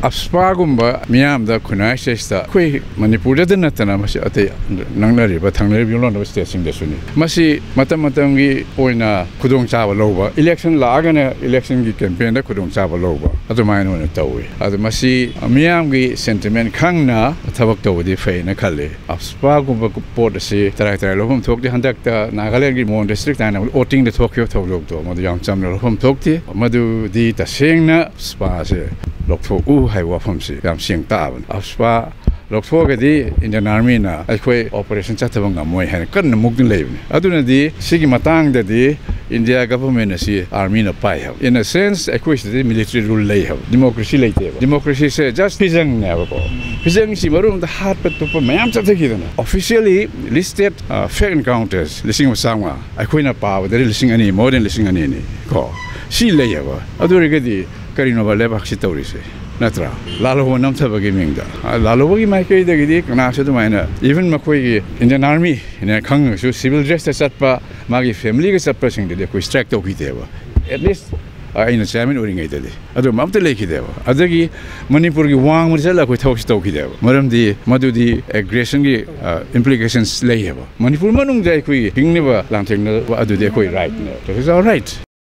Apspagumba, Miam, the Kunashesta, Qui, Manipur, the Natana, at the Nangari, but Tangabi was testing the Sunni. Masi, Matamatangi, Oina, Kudong Chava Loba, election Lagana, election campaign, the Kudong Chava Loba, at the mine on a tower. At the Masi, Miamgi sentiment, Kangna, Tabakto, the Fay, Nakali, Apspagumba, Port the Sea, Tarakta, talk the Handakta, Nagalagi, Mon district, and outing the Tokyo Tolo, Mother Young Samuel Home Tokti, Madu di Tasingna, Spase. Look for I was from Sam Sing Town. Spa look for the Indian Army na Operation Chatabanga Moy had couldn't move the living. Aduna di Sigimatang the India government is army na pai. In a sense, a question the military rule lay democracy later. Democracy says just Pizang never go. Pizang Simarum the heart but to Mayam officially listed fair encounters, listening of Sama. I couldn't power, they're listening any more than listening any call. She lay ever. Adurigadi. Karinova Lebak Stories. Natra. Lalo Namtaba giving that. Lalogi Mike the Gidik, Nasha Mina. Even Makoi in the army, in a Congress, civil dress as Satpa, Magi family is suppressing the extract of Hiteva. At least in a salmon or in Italy. Other Mount Lake Deva. Adagi Manipuri Wang Mozella with House Tokideva. Madam the Madudi aggression implications lay ever. Manipur Manung Daki, King never Lanting Adu Dekoi right. That is all right.